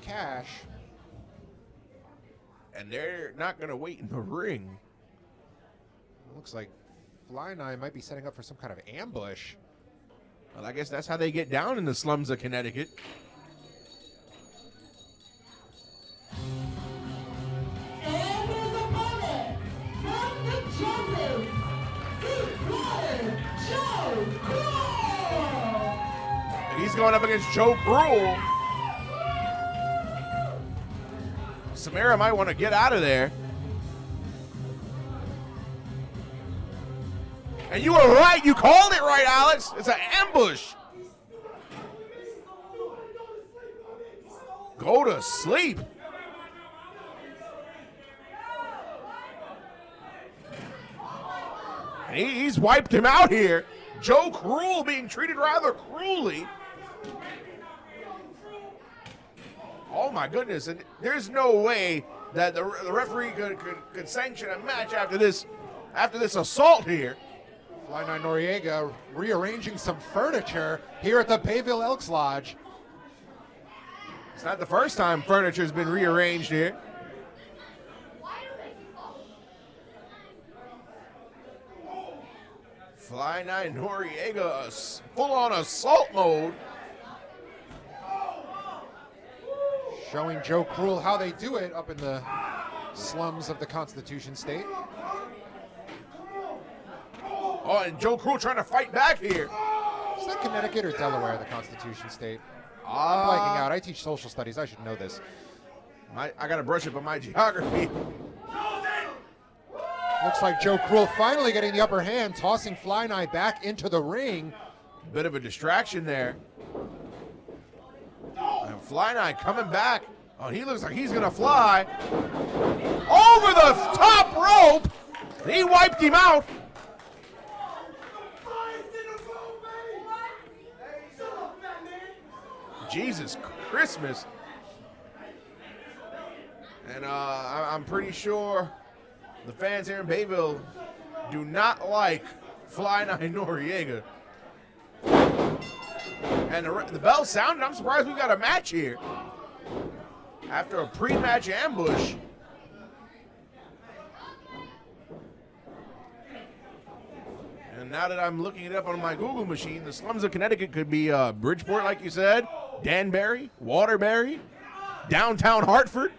cash. And they're not going to wait in the ring. Looks like Fly Nine might be setting up for some kind of ambush. Well, I guess that's how they get down in the slums of Connecticut. And his opponent, from the judges, CPW, Joe Krule. And he's going up against Joe Krule. Samara might want to get out of there. And you were right. You called it right, Alex. It's an ambush. Go to sleep. And he's wiped him out here. Joe Krule being treated rather cruelly. Oh my goodness, and there's no way that the referee could sanction a match after this assault here. Fly Nine Noreaga rearranging some furniture here at the Bayville Elks Lodge. It's not the first time furniture's been rearranged here. Fly Nine Noreaga, full-on assault mode. Showing Joe Krule how they do it up in the slums of the Constitution State. Oh, and Joe Krule trying to fight back here. Is that Connecticut or Delaware, the Constitution State? I'm blanking out. I teach social studies. I should know this. I got to brush up on my geography. Looks like Joe Krule finally getting the upper hand, tossing Fly Nine back into the ring. Bit of a distraction there. And Fly Nine coming back. Oh, he looks like he's going to fly. Over the top rope. He wiped him out. Jesus Christmas. And I'm pretty sure the fans here in Bayville do not like Fly Nine Noreaga. And the bell sounded. I'm surprised we got a match here. After a pre-match ambush. And now that I'm looking it up on my Google machine, the slums of Connecticut could be Bridgeport, like you said, Danbury, Waterbury, downtown Hartford.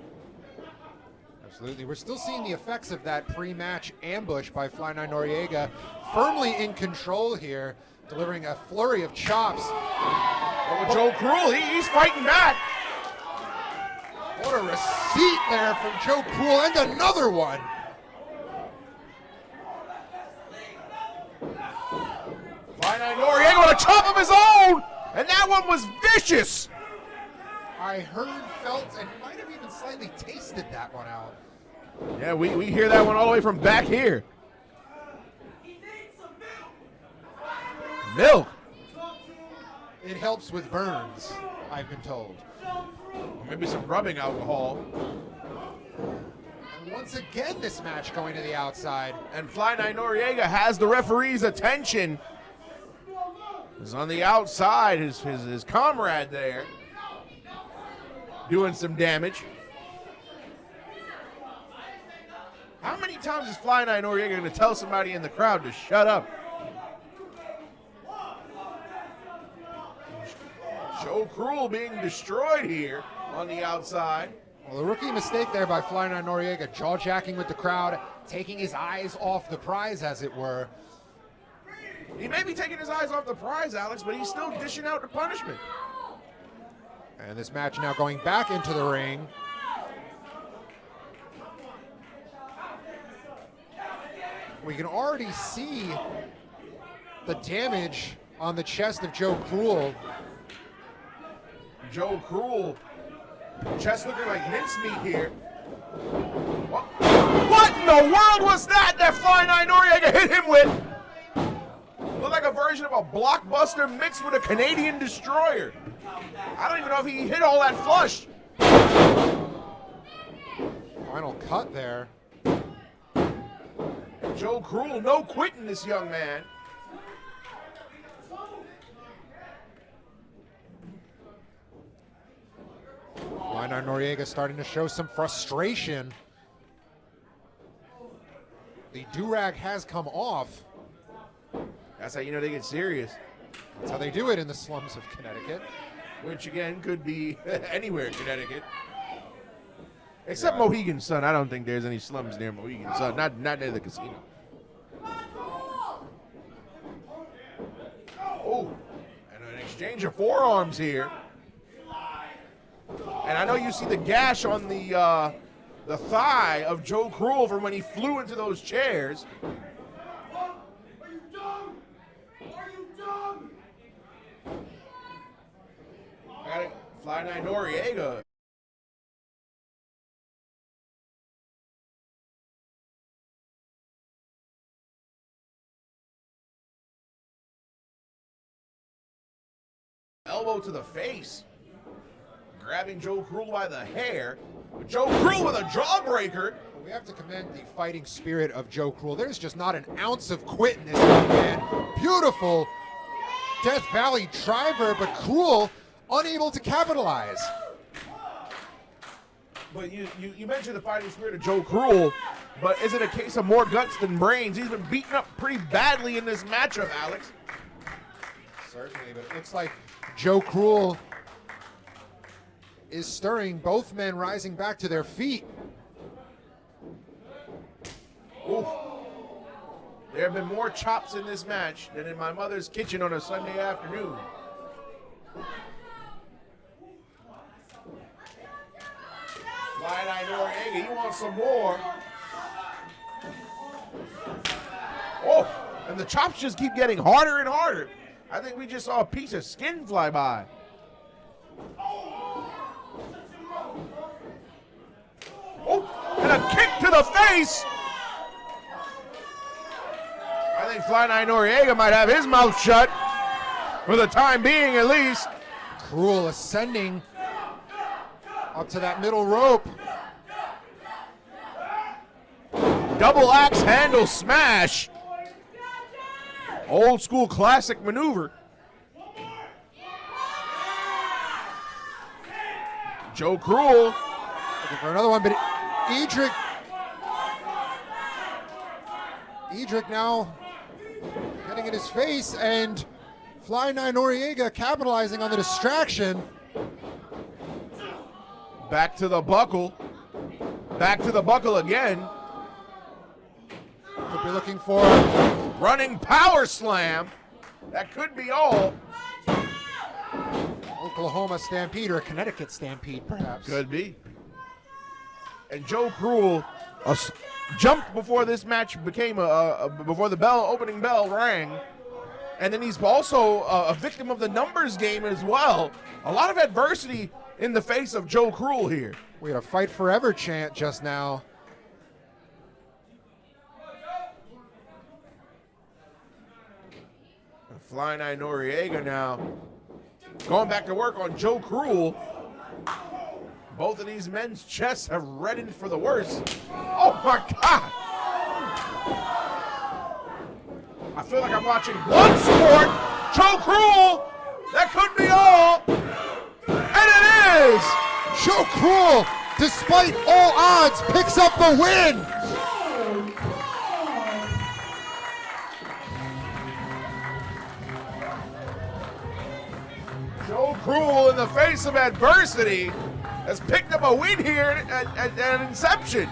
Absolutely. We're still seeing the effects of that pre-match ambush by Fly Nine Noreaga. Firmly in control here, delivering a flurry of chops. Oh, but Joe Krule, he's fighting back. What a receipt there from Joe Krule, and another one. Fly Nine Noreaga with a chop of his own, and that one was vicious. I heard, felt, and might have even slightly tasted that one out. Yeah, we hear that one all the way from back here. Milk. It helps with burns, I've been told. Maybe some rubbing alcohol. And once again, this match going to the outside. And Fly Nine Noreaga has the referee's attention. He's on the outside, his comrade there, doing some damage. How many times is Fly Nine Noreaga going to tell somebody in the crowd to shut up? Joe Krule being destroyed here on the outside. Well, the rookie mistake there by Fly Nine Noreaga, jaw-jacking with the crowd, taking his eyes off the prize, as it were. He may be taking his eyes off the prize, Alex, but he's still dishing out the punishment. And this match now going back into the ring. We can already see the damage on the chest of Joe Krule. Joe Krule, chest looking like mincemeat here. What in the world was that Fly Nine Noreaga hit him with? Looked like a version of a blockbuster mixed with a Canadian destroyer. I don't even know if he hit all that flush. Final cut there. Joe Krule, no quitting this young man. Fly Fly-9 Noreaga starting to show some frustration. The do-rag has come off. That's how you know they get serious. That's how they do it in the slums of Connecticut. Which again could be anywhere in Connecticut. Except Mohegan Sun. I don't think there's any slums near Mohegan Sun. Not near the casino. Oh, and an exchange of forearms here. And I know you see the gash on the thigh of Joe Krule from when he flew into those chairs. Are you dumb? Are you dumb? Got it. Fly-9 Noreaga. Elbow to the face. Grabbing Joe Krule by the hair. Joe Krule with a jawbreaker. We have to commend the fighting spirit of Joe Krule. There's just not an ounce of quit in this young man. Beautiful Death Valley driver, but Krule unable to capitalize. But you mentioned the fighting spirit of Joe Krule, but is it a case of more guts than brains? He's been beaten up pretty badly in this matchup, Alex. Certainly, but it looks like Joe Krule is stirring, both men rising back to their feet. Oof. There have been more chops in this match than in my mother's kitchen on a Sunday afternoon. Fly-9 Noreaga, you want some more? Oh, and the chops just keep getting harder and harder. I think we just saw a piece of skin fly by. Oh, and a kick to the face. I think Fly-9 Noreaga might have his mouth shut for the time being, at least. Krule ascending up to that middle rope. Double axe handle smash. Old school classic maneuver. Joe Krule Looking for another one, but Edric now getting in his face, and Fly-9 Noreaga capitalizing on the distraction. back to the buckle. Back to the buckle again. Could be looking for Running power slam. That could be all. Oklahoma Stampede or a Connecticut Stampede, perhaps. Could be. And Joe Krule jumped before this match became before the opening bell rang. And then he's also a victim of the numbers game as well. A lot of adversity in the face of Joe Krule here. We had a fight forever chant just now. Fly-9 Noreaga now going back to work on Joe Krule. Both of these men's chests have reddened for the worse. Oh my God! I feel like I'm watching blood sport. Joe Krule, that could be all. And it is! Joe Krule, despite all odds, picks up the win. Joe Krule, in the face of adversity, has picked up a win here at inception.